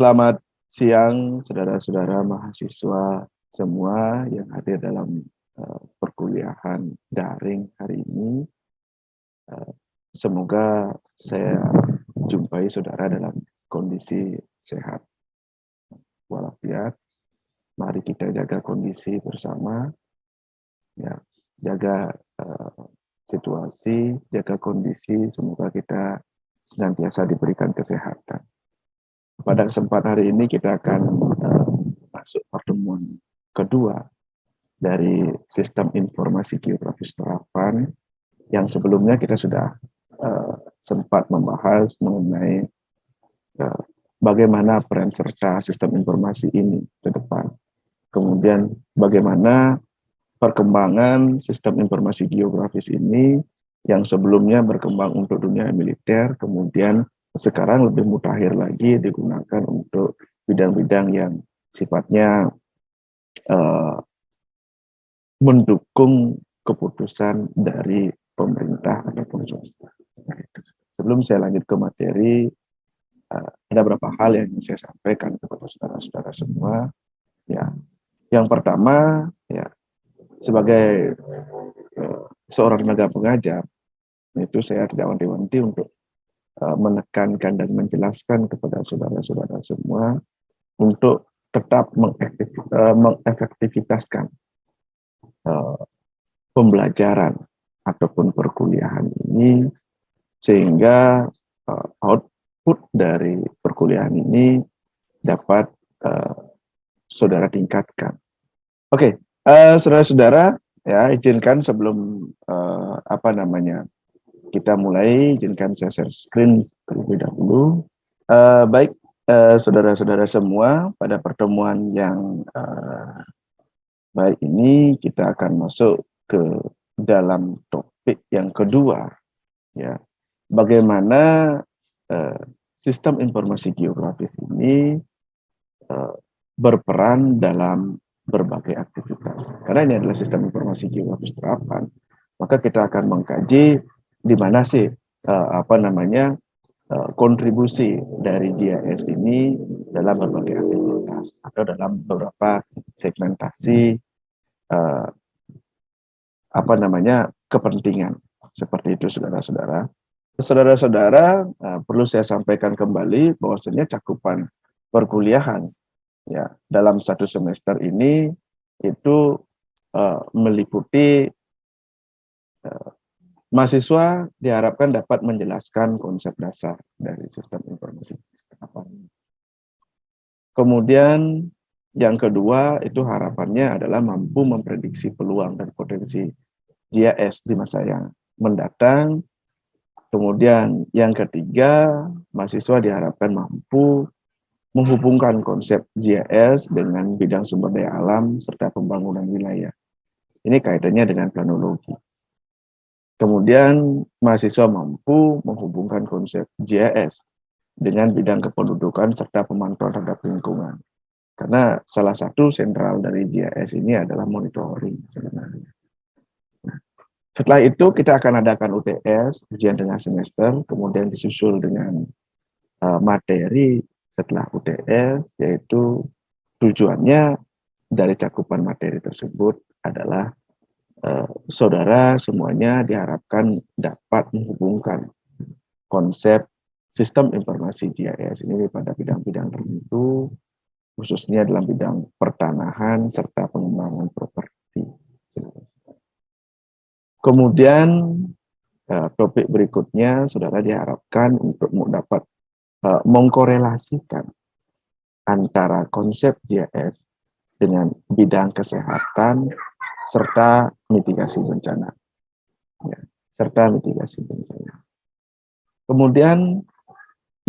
Selamat siang, saudara-saudara mahasiswa semua yang hadir dalam perkuliahan daring hari ini. Semoga saya jumpai saudara dalam kondisi sehat walafiat. Mari kita jaga kondisi bersama, ya, jaga situasi, jaga kondisi. Semoga kita senantiasa diberikan kesehatan. Pada kesempatan hari ini kita akan masuk pertemuan kedua dari sistem informasi geografis terapan yang sebelumnya kita sudah sempat membahas mengenai bagaimana peran serta sistem informasi ini ke depan. Kemudian bagaimana perkembangan sistem informasi geografis ini yang sebelumnya berkembang untuk dunia militer, kemudian sekarang lebih mutakhir lagi digunakan untuk bidang-bidang yang sifatnya mendukung keputusan dari pemerintah ataupun swasta. Sebelum saya lanjut ke materi, ada beberapa hal yang ingin saya sampaikan kepada saudara-saudara semua. Ya, yang pertama, ya, sebagai seorang tenaga pengajar, itu saya tidak wanti-wanti untuk menekankan dan menjelaskan kepada saudara-saudara semua untuk tetap mengefektivitaskan pembelajaran ataupun perkuliahan ini sehingga output dari perkuliahan ini dapat saudara tingkatkan. Oke, saudara-saudara, ya izinkan sebelum kita mulai, izinkan saya share screen terlebih dahulu. Baik, saudara-saudara semua, pada pertemuan yang baik ini kita akan masuk ke dalam topik yang kedua, ya, bagaimana sistem informasi geografis ini berperan dalam berbagai aktivitas. Karena ini adalah sistem informasi geografis terapan, maka kita akan mengkaji di mana sih kontribusi dari GIS ini dalam berbagai aktivitas atau dalam beberapa segmentasi kepentingan seperti itu, saudara-saudara. Saudara-saudara, perlu saya sampaikan kembali bahwasanya cakupan perkuliahan, ya, dalam satu semester ini itu meliputi mahasiswa diharapkan dapat menjelaskan konsep dasar dari sistem informasi. Kemudian yang kedua itu harapannya adalah mampu memprediksi peluang dan potensi GIS di masa yang mendatang. Kemudian yang ketiga, mahasiswa diharapkan mampu menghubungkan konsep GIS dengan bidang sumber daya alam serta pembangunan wilayah. Ini kaitannya dengan planologi. Kemudian mahasiswa mampu menghubungkan konsep GIS dengan bidang kependudukan serta pemantauan terhadap lingkungan. Karena salah satu sentral dari GIS ini adalah monitoring sebenarnya. Setelah itu kita akan adakan UTS, ujian tengah semester, kemudian disusul dengan materi setelah UTS, yaitu tujuannya dari cakupan materi tersebut adalah saudara semuanya diharapkan dapat menghubungkan konsep sistem informasi GIS ini pada bidang-bidang tertentu, khususnya dalam bidang pertanahan serta pengembangan properti. Kemudian topik berikutnya, saudara diharapkan untuk dapat mengkorelasikan antara konsep GIS dengan bidang kesehatan serta mitigasi bencana. Ya, serta mitigasi bencana. Kemudian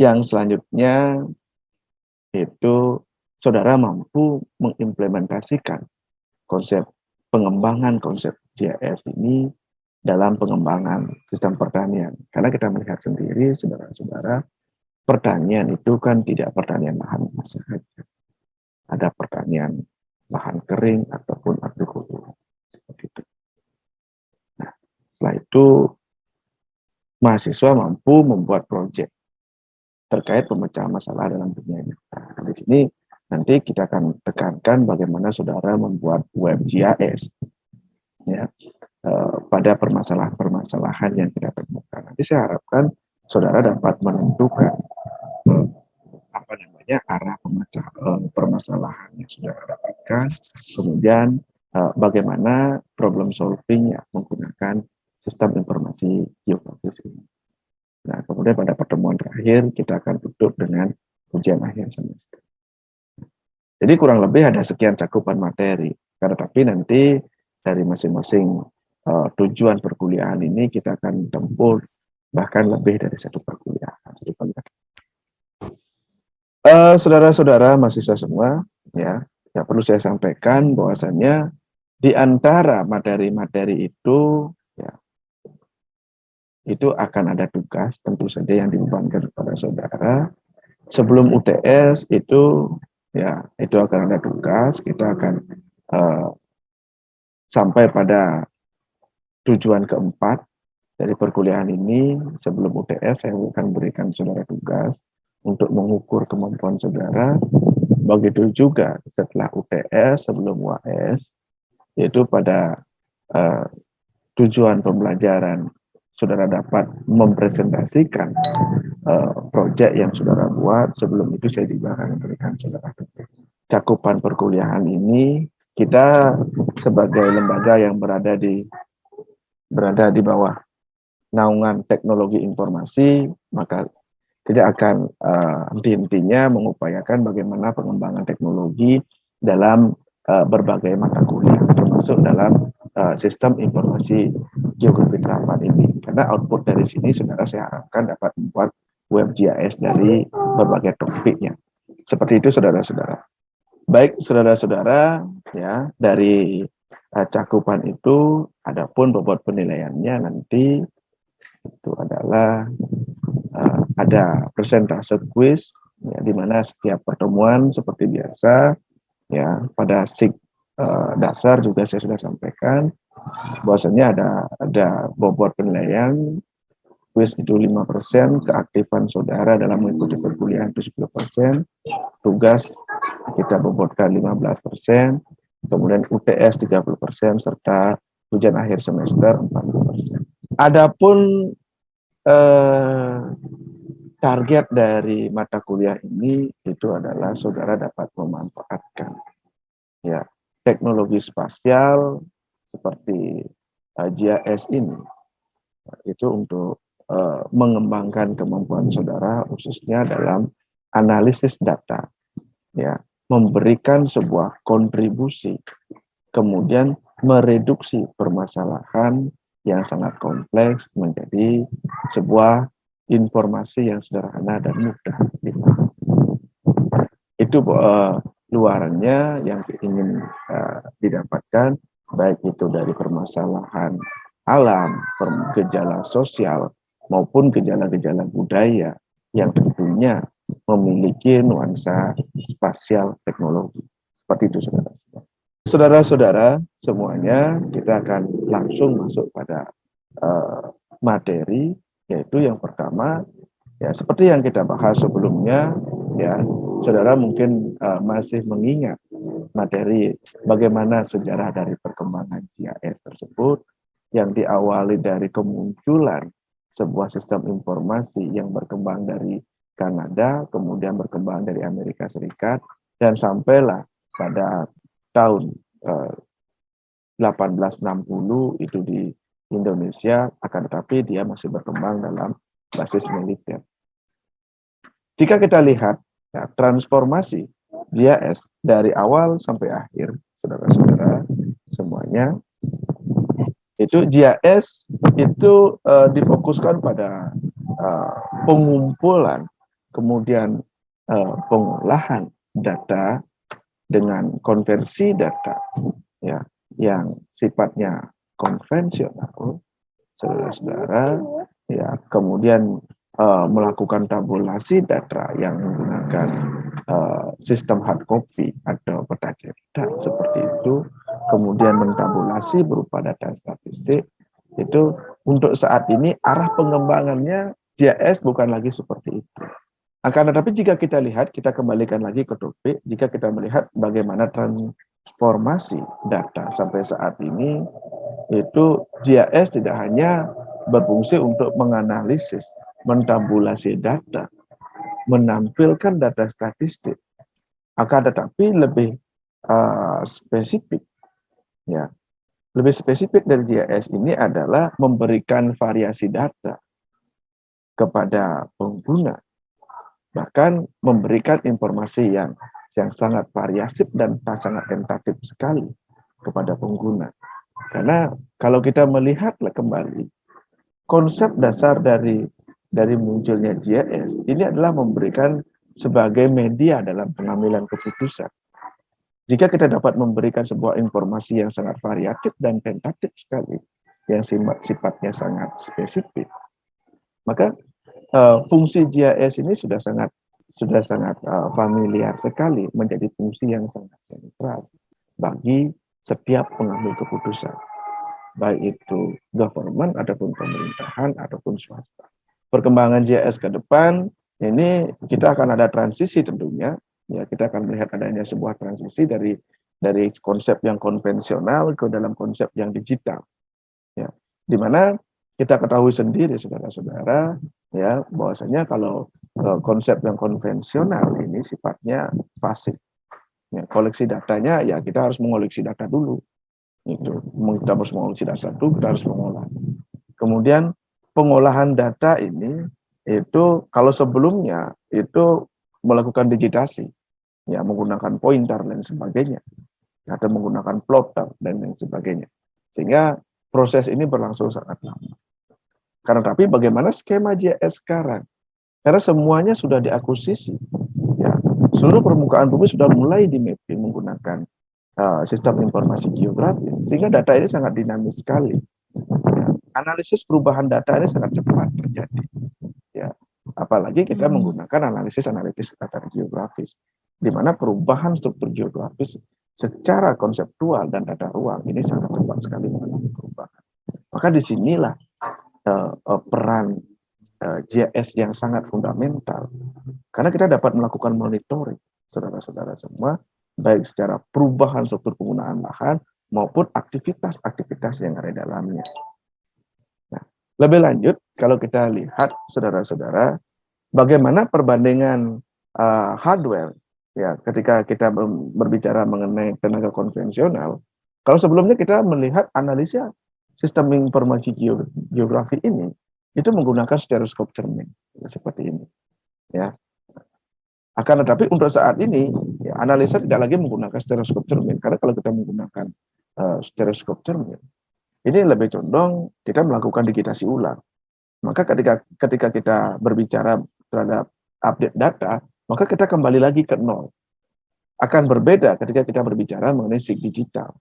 yang selanjutnya itu saudara mampu mengimplementasikan konsep pengembangan konsep GIS ini dalam pengembangan sistem pertanian. Karena kita melihat sendiri, saudara-saudara, pertanian itu kan tidak pertanian lahan basah saja. Ada pertanian lahan kering ataupun agrikultur. Nah, setelah itu mahasiswa mampu membuat proyek terkait pemecahan masalah dalam dunia nyata. Di sini nanti kita akan tekankan bagaimana saudara membuat web GIS ya, pada permasalahan-permasalahan yang kita temukan. Nanti saya harapkan saudara dapat menentukan arah permasalahan yang saudara dapatkan, kemudian bagaimana problem solving ya, menggunakan sistem informasi geografis ini. Nah, kemudian pada pertemuan terakhir kita akan tutup dengan ujian akhir semester. Jadi kurang lebih ada sekian cakupan materi. Tetapi nanti dari masing-masing tujuan perkuliahan ini kita akan tempuh bahkan lebih dari satu perkuliahan. Saudara-saudara mahasiswa semua, ya perlu saya sampaikan bahwasannya di antara materi-materi itu, ya, itu akan ada tugas tentu saja yang dibebankan kepada saudara. Sebelum UTS itu, ya itu akan ada tugas. Kita akan sampai pada tujuan keempat dari perkuliahan ini. Sebelum UTS saya akan berikan saudara tugas untuk mengukur kemampuan saudara. Begitu juga setelah UTS, sebelum UAS, yaitu pada tujuan pembelajaran saudara dapat mempresentasikan proyek yang saudara buat. Sebelum itu saya juga akan memberikan saudara tugas. Cakupan perkuliahan ini kita sebagai lembaga yang berada di bawah naungan teknologi informasi, maka tidak akan henti-hentinya mengupayakan bagaimana pengembangan teknologi dalam berbagai mata kuliah, termasuk dalam sistem informasi geografi terapan ini. Karena output dari sini, saudara, saya harapkan dapat membuat web GIS dari berbagai topiknya. Seperti itu, saudara-saudara. Baik, saudara-saudara, ya dari cakupan itu, adapun bobot penilaiannya nanti itu adalah ada persentase quiz, ya, di mana setiap pertemuan seperti biasa, ya pada SIG dasar juga saya sudah sampaikan bahwasanya ada bobot penilaian quiz itu 5%, keaktifan saudara dalam mengikuti perkuliahan itu 10%, tugas kita bobotkan 15%, kemudian UTS 30%, serta ujian akhir semester 40%. Adapun target dari mata kuliah ini itu adalah saudara dapat memanfaatkan ya teknologi spasial seperti GIS ini itu untuk mengembangkan kemampuan saudara khususnya dalam analisis data, ya, memberikan sebuah kontribusi, kemudian mereduksi permasalahan yang sangat kompleks menjadi sebuah informasi yang sederhana dan mudah dipahami. Itu luarannya yang ingin didapatkan, baik itu dari permasalahan alam, gejala sosial, maupun gejala-gejala budaya yang tentunya memiliki nuansa spasial teknologi. Seperti itu, saudara-saudara. Saudara-saudara semuanya, kita akan langsung masuk pada materi, yaitu yang pertama, ya seperti yang kita bahas sebelumnya, ya saudara mungkin masih mengingat materi bagaimana sejarah dari perkembangan GIS tersebut, yang diawali dari kemunculan sebuah sistem informasi yang berkembang dari Kanada, kemudian berkembang dari Amerika Serikat, dan sampailah pada tahun 1860 itu di Indonesia, akan tetapi dia masih berkembang dalam basis militer. Jika kita lihat ya, transformasi GIS dari awal sampai akhir, saudara-saudara semuanya, itu GIS itu difokuskan pada pengumpulan, kemudian pengolahan data dengan konversi data, ya, yang sifatnya konvensional, saudara-saudara, ya, kemudian melakukan tabulasi data yang menggunakan sistem hard copy atau peta cetak seperti itu, kemudian mentabulasi berupa data statistik. Itu untuk saat ini arah pengembangannya GIS bukan lagi seperti itu. Akan tetapi jika kita lihat, kita kembalikan lagi ke topik, jika kita melihat bagaimana transformasi data sampai saat ini, itu GIS tidak hanya berfungsi untuk menganalisis, mentabulasi data, menampilkan data statistik, akan tetapi lebih spesifik, ya, lebih spesifik dari GIS ini adalah memberikan variasi data kepada pengguna, bahkan memberikan informasi yang sangat variatif dan sangat tentatif sekali kepada pengguna. Karena kalau kita melihatlah kembali, konsep dasar dari munculnya GIS ini adalah memberikan sebagai media dalam pengambilan keputusan. Jika kita dapat memberikan sebuah informasi yang sangat variatif dan tentatif sekali, yang sifatnya sangat spesifik, maka fungsi GIS ini sudah sangat familiar sekali, menjadi fungsi yang sangat sentral bagi setiap pengambil keputusan, baik itu government ataupun pemerintahan ataupun swasta. Perkembangan GIS ke depan ini kita akan ada transisi tentunya, ya, kita akan melihat adanya sebuah transisi dari konsep yang konvensional ke dalam konsep yang digital, ya, di mana kita ketahui sendiri saudara-saudara, ya, bahwasanya kalau konsep yang konvensional ini sifatnya pasif, ya, koleksi datanya ya kita harus mengoleksi data dulu, itu kita harus mengoleksi data dulu, kita harus mengolah. Kemudian pengolahan data ini itu kalau sebelumnya itu melakukan digitasi, ya, menggunakan pointer dan sebagainya, atau menggunakan plotter dan lain sebagainya, sehingga proses ini berlangsung sangat lama. Karena tapi bagaimana skema GIS sekarang? Karena semuanya sudah diakuisisi, ya, seluruh permukaan bumi sudah mulai di mapping menggunakan sistem informasi geografis, sehingga data ini sangat dinamis sekali. Ya, analisis perubahan data ini sangat cepat terjadi, ya, apalagi kita menggunakan analisis data geografis, di mana perubahan struktur geografis secara konseptual dan data ruang ini sangat cepat sekali mengalami perubahan. Maka disinilah peran GIS yang sangat fundamental, karena kita dapat melakukan monitoring, saudara-saudara semua, baik secara perubahan struktur penggunaan lahan maupun aktivitas-aktivitas yang ada di dalamnya. Nah, lebih lanjut, kalau kita lihat, saudara-saudara, bagaimana perbandingan hardware, ya, ketika kita berbicara mengenai tenaga konvensional. Kalau sebelumnya kita melihat analisa sistem informasi geografi ini, itu menggunakan stereoskop cermin, ya, seperti ini, ya. Akan tetapi untuk saat ini, ya, analisa tidak lagi menggunakan stereoskop cermin, karena kalau kita menggunakan stereoskop cermin, ini lebih condong kita melakukan digitasi ulang. Maka ketika kita berbicara terhadap update data, maka kita kembali lagi ke nol. Akan berbeda ketika kita berbicara mengenai SIG digital.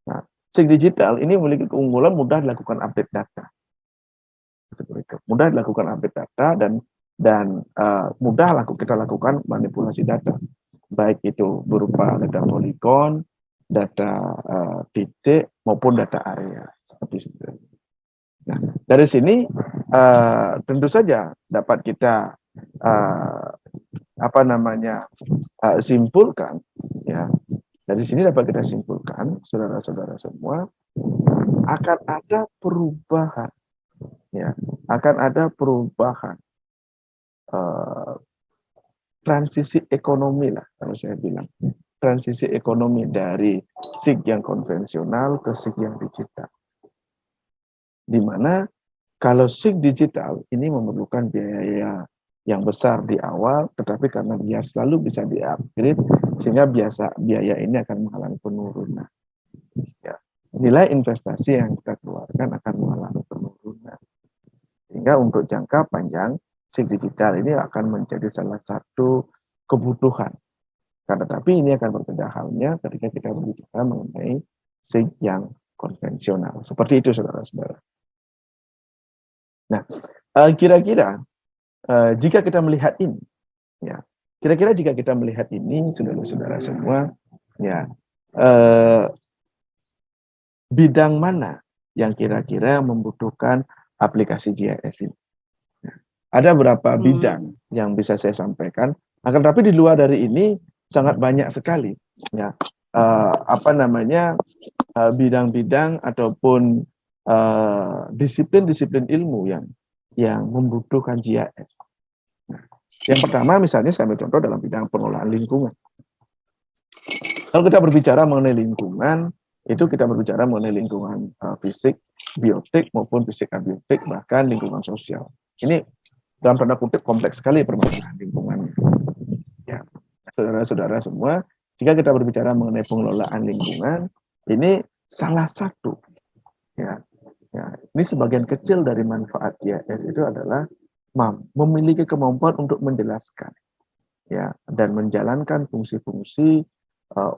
Nah, SIG digital ini memiliki keunggulan mudah dilakukan update data. Mudah dilakukan update data dan mudah kita lakukan manipulasi data, baik itu berupa data poligon, data titik maupun data area, seperti itu. Nah, dari sini tentu saja dapat kita simpulkan, ya, dari sini dapat kita simpulkan, saudara-saudara semua, akan ada perubahan, ya, akan ada perubahan transisi ekonomi lah, kalau saya bilang, transisi ekonomi dari SIG yang konvensional ke SIG yang digital, di mana kalau SIG digital ini memerlukan biaya yang besar di awal, tetapi karena dia selalu bisa di-upgrade, sehingga biaya ini akan mengalami penurunan. Ya, nilai investasi yang kita keluarkan akan mengalami penurunan. Sehingga untuk jangka panjang, SIG digital ini akan menjadi salah satu kebutuhan. Karena tapi ini akan berbeda halnya ketika kita berbicara mengenai SIG yang konvensional. Seperti itu, saudara-saudara. Nah, kira-kira jika kita melihat ini, ya, kira-kira jika kita melihat ini, saudara-saudara semua, ya, bidang mana yang kira-kira membutuhkan aplikasi GIS ini? Ada beberapa bidang yang bisa saya sampaikan, akan tapi di luar dari ini sangat banyak sekali ya bidang-bidang ataupun disiplin-disiplin ilmu yang membutuhkan GIS. Nah, yang pertama misalnya saya ambil contoh dalam bidang pengelolaan lingkungan. Kalau kita berbicara mengenai lingkungan, itu kita berbicara mengenai lingkungan fisik, biotik maupun fisik abiotik, bahkan lingkungan sosial. Ini dalam tanda kutip kompleks sekali permasalahan lingkungannya. Ya, saudara-saudara semua, jika kita berbicara mengenai pengelolaan lingkungan, ini salah satu, ya, ini sebagian kecil dari manfaat GIS itu adalah memiliki kemampuan untuk menjelaskan, ya, dan menjalankan fungsi-fungsi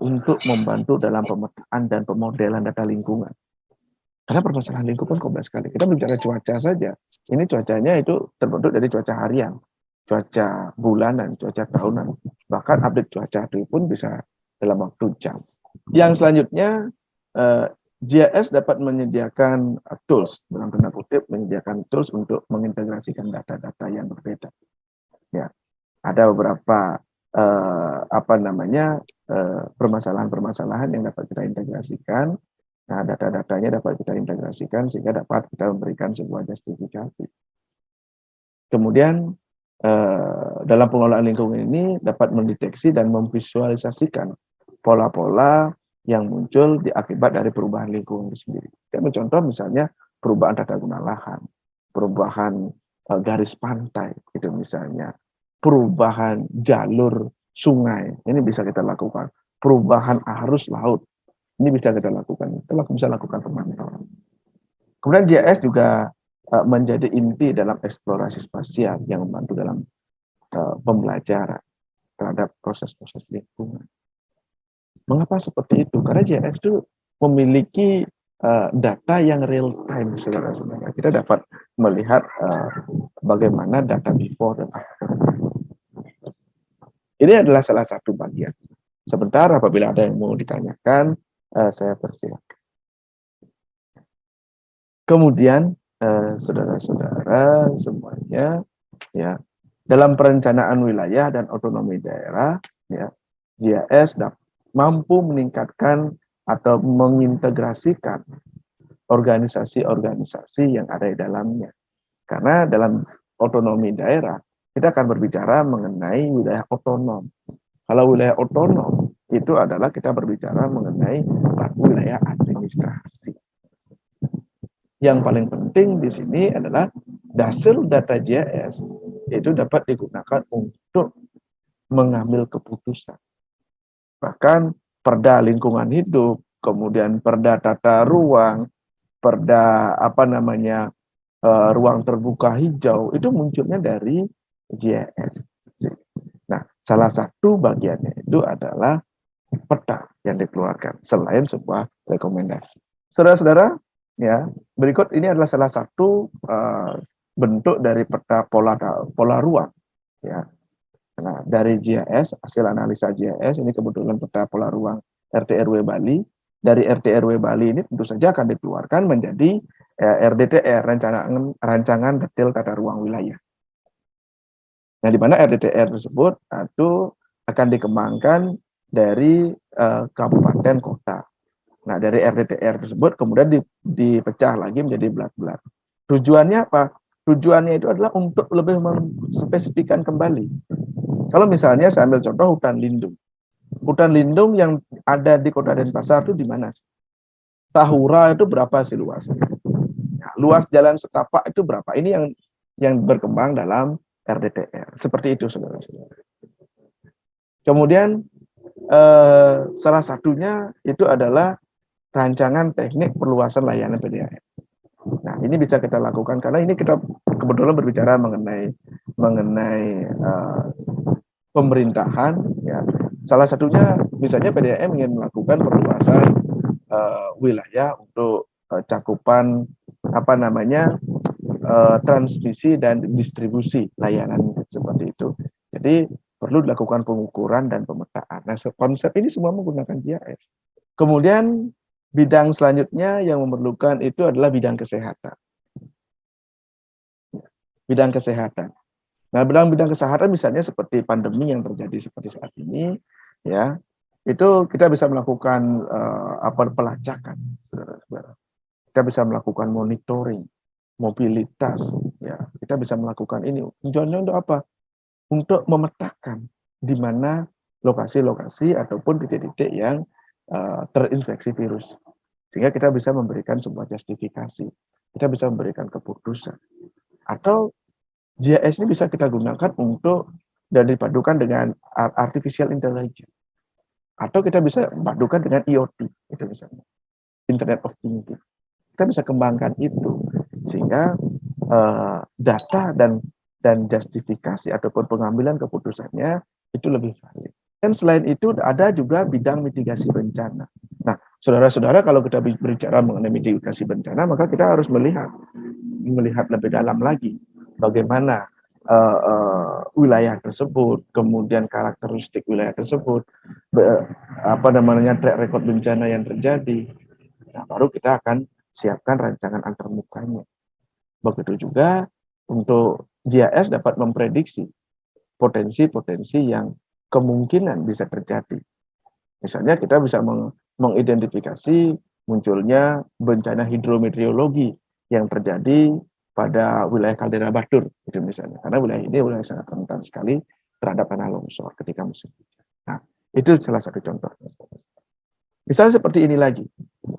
untuk membantu dalam pemetaan dan pemodelan data lingkungan. Karena permasalahan lingkungan kompleks sekali. Kita bicara cuaca saja. Ini cuacanya itu terbentuk dari cuaca harian, cuaca bulanan, cuaca tahunan. Bahkan update cuaca itu pun bisa dalam waktu jam. Yang selanjutnya, GIS dapat menyediakan tools, dalam tanda kutip, menyediakan tools untuk mengintegrasikan data-data yang berbeda. Ya, ada beberapa permasalahan-permasalahan yang dapat kita integrasikan. Nah, data-datanya dapat kita integrasikan sehingga dapat kita memberikan sebuah justifikasi. Kemudian dalam pengelolaan lingkungan ini dapat mendeteksi dan memvisualisasikan pola-pola yang muncul akibat dari perubahan lingkungan itu sendiri. Kita contoh misalnya perubahan tata guna lahan, perubahan garis pantai, itu misalnya, perubahan jalur sungai, ini bisa kita lakukan, perubahan arus laut, ini bisa kita lakukan, kita bisa lakukan pemantauan. Kemudian GIS juga menjadi inti dalam eksplorasi spasial yang membantu dalam pembelajaran terhadap proses-proses lingkungan. Mengapa seperti itu? Karena GIS itu memiliki data yang real time, saudara-saudara. Kita dapat melihat bagaimana data before dan after. Ini adalah salah satu bagian. Sebentar, apabila ada yang mau ditanyakan, saya persilakan. Kemudian, saudara-saudara semuanya, ya, dalam perencanaan wilayah dan otonomi daerah, ya, GIS mampu meningkatkan atau mengintegrasikan organisasi-organisasi yang ada di dalamnya. Karena dalam otonomi daerah, kita akan berbicara mengenai wilayah otonom. Kalau wilayah otonom, itu adalah kita berbicara mengenai wilayah administrasi. Yang paling penting di sini adalah hasil data GIS itu dapat digunakan untuk mengambil keputusan. Bahkan perda lingkungan hidup, kemudian perda tata ruang, perda ruang terbuka hijau, itu munculnya dari GIS. Nah, salah satu bagiannya itu adalah peta yang dikeluarkan selain sebuah rekomendasi. Saudara-saudara, ya, berikut ini adalah salah satu bentuk dari peta pola ruang, ya. Nah, dari GIS, hasil analisa GIS, ini kebetulan peta pola ruang RT RW Bali. Dari RT RW Bali ini tentu saja akan dikeluarkan menjadi RDTR, rancangan detail tata ruang wilayah. Nah, di mana RDTR tersebut itu akan dikembangkan dari kabupaten kota. Nah, dari RDTR tersebut kemudian dipecah lagi menjadi blat-blat. Tujuannya apa? Tujuannya itu adalah untuk lebih menspesifikkan kembali. Kalau misalnya saya ambil contoh hutan lindung. Hutan lindung yang ada di Kota Denpasar itu di mana sih? Tahura itu berapa sih luasnya? Nah, luas jalan setapak itu berapa? Ini yang berkembang dalam RDTR. Seperti itu, saudara-saudara. Kemudian salah satunya itu adalah rancangan teknik perluasan layanan PDAM. Nah, ini bisa kita lakukan karena ini kita kebetulan berbicara mengenai pemerintahan, ya. Salah satunya misalnya PDAM ingin melakukan perluasan wilayah untuk cakupan transmisi dan distribusi layanan seperti itu. Jadi perlu dilakukan pengukuran dan pemetaan. Nah, konsep ini semua menggunakan GIS. Kemudian bidang selanjutnya yang memerlukan itu adalah bidang kesehatan. Bidang kesehatan. Nah, bidang-bidang kesehatan misalnya seperti pandemi yang terjadi seperti saat ini, ya, itu kita bisa melakukan pelacakan, saudara-saudara. Kita bisa melakukan monitoring, mobilitas, ya, kita bisa melakukan ini. Tujuannya untuk apa? Untuk memetakan di mana lokasi-lokasi ataupun titik-titik yang terinfeksi virus. Sehingga kita bisa memberikan sebuah justifikasi, kita bisa memberikan keputusan. Atau GIS ini bisa kita gunakan untuk dan dipadukan dengan artificial intelligence. Atau kita bisa padukan dengan IoT, itu misalnya, Internet of Things. Kita bisa kembangkan itu sehingga data dan justifikasi ataupun pengambilan keputusannya itu lebih valid. Dan selain itu ada juga bidang mitigasi bencana. Nah, saudara-saudara, kalau kita berbicara mengenai mitigasi bencana, maka kita harus melihat lebih dalam lagi bagaimana wilayah tersebut, kemudian karakteristik wilayah tersebut, track record bencana yang terjadi. Nah, baru kita akan siapkan rancangan antarmukanya. Begitu juga untuk GIS dapat memprediksi potensi-potensi yang kemungkinan bisa terjadi. Misalnya kita bisa mengidentifikasi munculnya bencana hidrometeorologi yang terjadi pada wilayah kaldera Batur, itu misalnya. Karena wilayah ini wilayah sangat rentan sekali terhadap tanah longsor ketika musim hujan. Nah, itu salah satu contoh. Misalnya seperti ini lagi,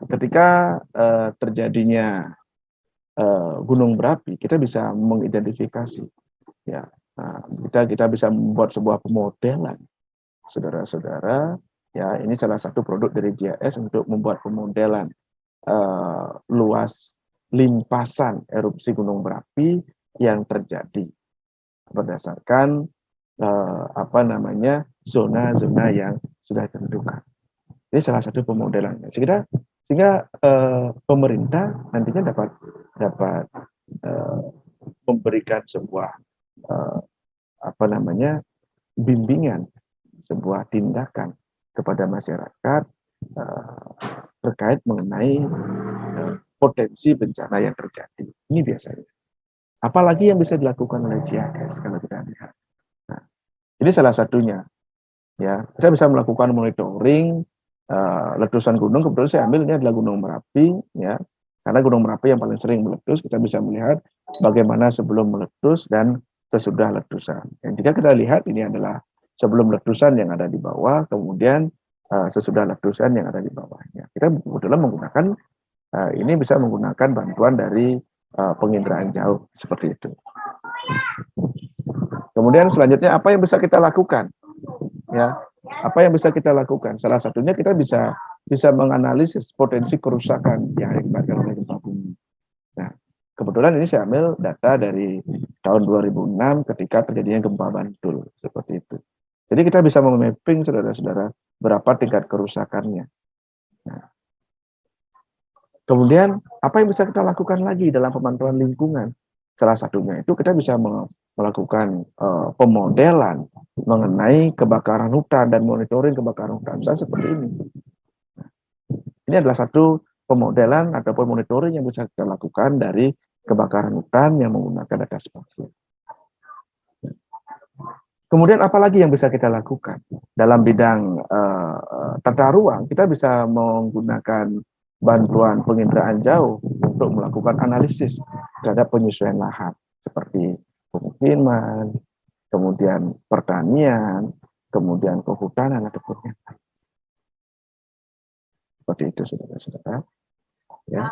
ketika terjadinya gunung berapi, kita bisa mengidentifikasi, ya, kita bisa membuat sebuah pemodelan, saudara-saudara, ya, ini salah satu produk dari GIS untuk membuat pemodelan luas limpasan erupsi gunung berapi yang terjadi berdasarkan zona-zona yang sudah ditentukan. Ini salah satu pemodelannya. Sehingga pemerintah nantinya dapat memberikan sebuah bimbingan, sebuah tindakan kepada masyarakat terkait mengenai potensi bencana yang terjadi. Ini biasanya. Apalagi yang bisa dilakukan oleh GIS kalau kita lihat. Nah, ini salah satunya. Ya, kita bisa melakukan monitoring letusan gunung. Kebetulan saya ambil ini adalah Gunung Merapi, ya, karena Gunung Merapi yang paling sering meletus. Kita bisa melihat bagaimana sebelum meletus dan sesudah letusan. Dan jika kita lihat ini adalah sebelum letusan yang ada di bawah, kemudian sesudah letusan yang ada di bawahnya. Kita kebetulan menggunakan ini bisa menggunakan bantuan dari penginderaan jauh seperti itu. Kemudian selanjutnya apa yang bisa kita lakukan? Ya, apa yang bisa kita lakukan? Salah satunya kita bisa menganalisis potensi kerusakan yang diakibatkan oleh gempa bumi. Nah, kebetulan ini saya ambil data dari tahun 2006 ketika terjadinya gempa Bantul seperti itu. Jadi kita bisa memapping, saudara-saudara, berapa tingkat kerusakannya. Nah, kemudian apa yang bisa kita lakukan lagi dalam pemantauan lingkungan? Salah satunya itu kita bisa melakukan pemodelan mengenai kebakaran hutan dan monitoring kebakaran hutan. Misalnya seperti ini. Ini adalah satu pemodelan ataupun monitoring yang bisa kita lakukan dari kebakaran hutan yang menggunakan data spasial. Kemudian apalagi yang bisa kita lakukan dalam bidang tata ruang? Kita bisa menggunakan bantuan penginderaan jauh untuk melakukan analisis terhadap penyesuaian lahan seperti pemukiman, kemudian pertanian, kemudian kehutanan ataupun yang lain. Seperti itu, saudara-saudara. Ya.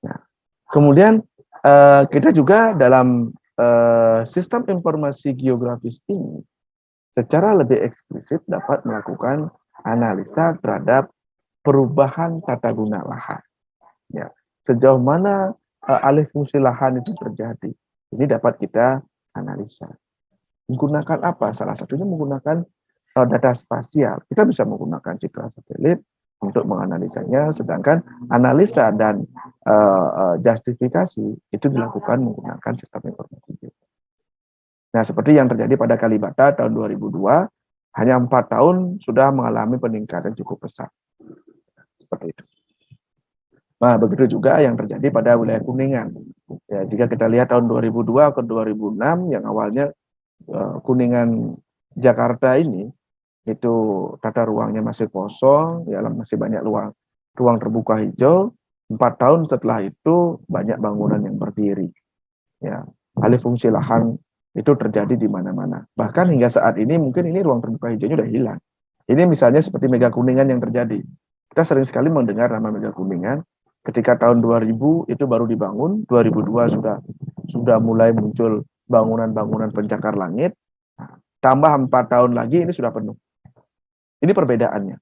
Nah, kemudian kita juga dalam sistem informasi geografis ini secara lebih eksplisit dapat melakukan analisa terhadap perubahan tata guna lahan. Ya, sejauh mana alih fungsi lahan itu terjadi, ini dapat kita analisa. Menggunakan apa? Salah satunya menggunakan data spasial. Kita bisa menggunakan citra satelit untuk menganalisanya, sedangkan analisa dan justifikasi itu dilakukan menggunakan sistem informasi. Nah, seperti yang terjadi pada Kalibata tahun 2002, hanya 4 tahun sudah mengalami peningkatan cukup besar. Seperti itu. Nah, begitu juga yang terjadi pada wilayah Kuningan. Ya, jika kita lihat tahun 2002 ke 2006, yang awalnya Kuningan Jakarta ini itu tata ruangnya masih kosong, ya masih banyak ruang terbuka hijau. 4 tahun setelah itu banyak bangunan yang berdiri. Ya, alih fungsi lahan itu terjadi di mana-mana. Bahkan hingga saat ini mungkin ini ruang terbuka hijaunya udah hilang. Ini misalnya seperti Mega Kuningan yang terjadi. Kita sering sekali mendengar nama Mega Kuningan. Ketika tahun 2000 itu baru dibangun, 2002 sudah mulai muncul bangunan-bangunan pencakar langit. Nah, tambah 4 tahun lagi ini sudah penuh. Ini perbedaannya.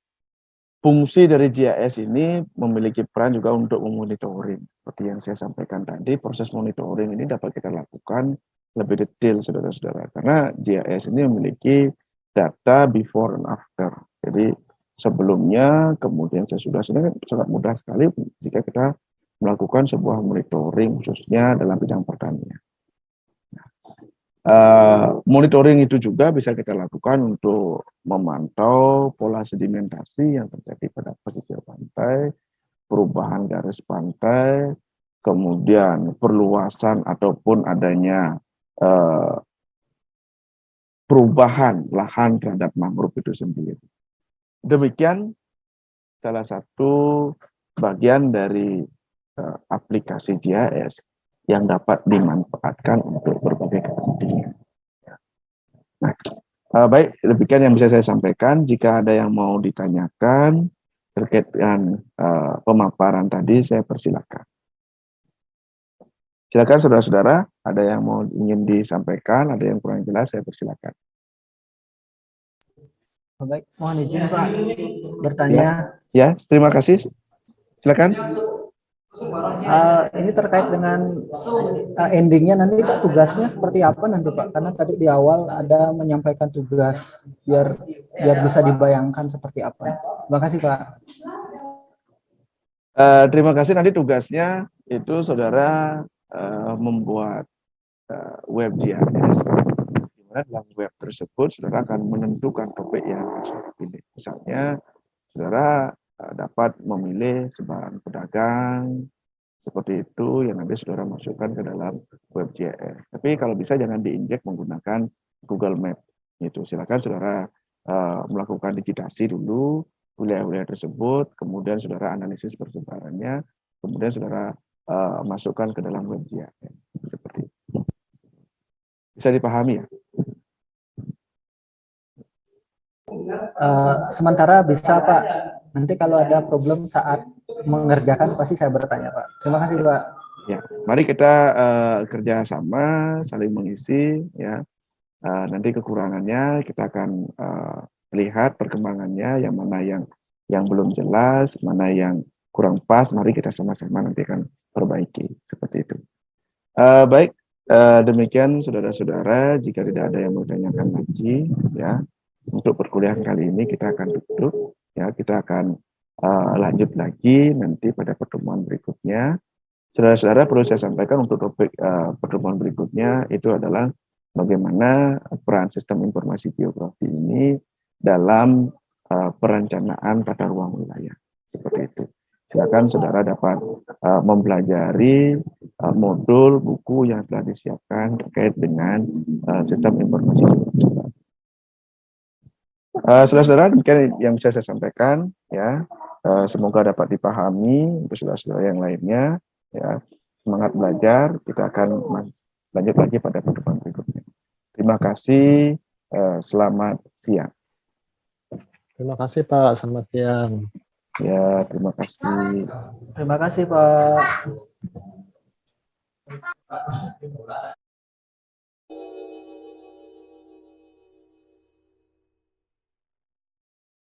Fungsi dari GIS ini memiliki peran juga untuk memonitoring. Seperti yang saya sampaikan tadi, proses monitoring ini dapat kita lakukan lebih detail, saudara-saudara. Karena GIS ini memiliki data before and after. Jadi sebelumnya, kemudian sesudah, sangat mudah sekali jika kita melakukan sebuah monitoring khususnya dalam bidang pertanian. Monitoring itu juga bisa kita lakukan untuk memantau pola sedimentasi yang terjadi pada pesisir pantai, perubahan garis pantai, kemudian perluasan ataupun adanya perubahan lahan terhadap mangrove itu sendiri. Demikian salah satu bagian dari aplikasi GIS yang dapat dimanfaatkan untuk berbagai kepentingan. Nah, baik, demikian yang bisa saya sampaikan. Jika ada yang mau ditanyakan terkait dengan pemaparan tadi, saya persilakan. Silakan saudara-saudara, ada yang mau ingin disampaikan, ada yang kurang jelas, saya persilakan. Baik, mohon izin Pak bertanya. Ya, terima kasih. Silakan. Ini terkait dengan endingnya nanti Pak, tugasnya seperti apa nanti Pak? Karena tadi di awal ada menyampaikan tugas biar bisa dibayangkan seperti apa. Terima kasih Pak. Terima kasih. Nanti tugasnya itu saudara membuat web GIS. Di mana dalam web tersebut saudara akan menentukan topik yang akan saudara pilih. Misalnya saudara dapat memilih sebarang pedagang seperti itu yang nanti saudara masukkan ke dalam web GIS. Tapi kalau bisa jangan diinjek menggunakan Google Map. Itu silakan saudara melakukan digitasi dulu wilayah-wilayah tersebut, kemudian saudara analisis persebarannya, kemudian saudara masukkan ke dalam web GIS. Seperti itu. Bisa dipahami ya? Sementara bisa Pak. Nanti kalau ada problem saat mengerjakan pasti saya bertanya Pak. Terima kasih Pak. Ya, mari kita kerja sama, saling mengisi ya. Nanti kekurangannya kita akan lihat perkembangannya, yang mana yang belum jelas, mana yang kurang pas, mari kita sama-sama nanti akan perbaiki seperti itu. Baik, demikian saudara-saudara, jika tidak ada yang mau ditanyakan lagi ya, untuk perkuliahan kali ini kita akan tutup ya, kita akan lanjut lagi nanti pada pertemuan berikutnya. Saudara-saudara, perlu saya sampaikan untuk topik pertemuan berikutnya itu adalah bagaimana peran sistem informasi geografi ini dalam perencanaan tata ruang wilayah. Seperti itu. Silakan saudara dapat mempelajari modul buku yang telah disiapkan terkait dengan sistem informasi geografi. Saudara-saudara, demikian yang bisa saya sampaikan ya. Semoga dapat dipahami untuk saudara-saudara yang lainnya ya. Semangat belajar, kita akan lanjut lagi pada pertemuan berikutnya. Terima kasih, selamat siang. Terima kasih Pak, selamat siang. Ya, terima kasih. Terima kasih Pak.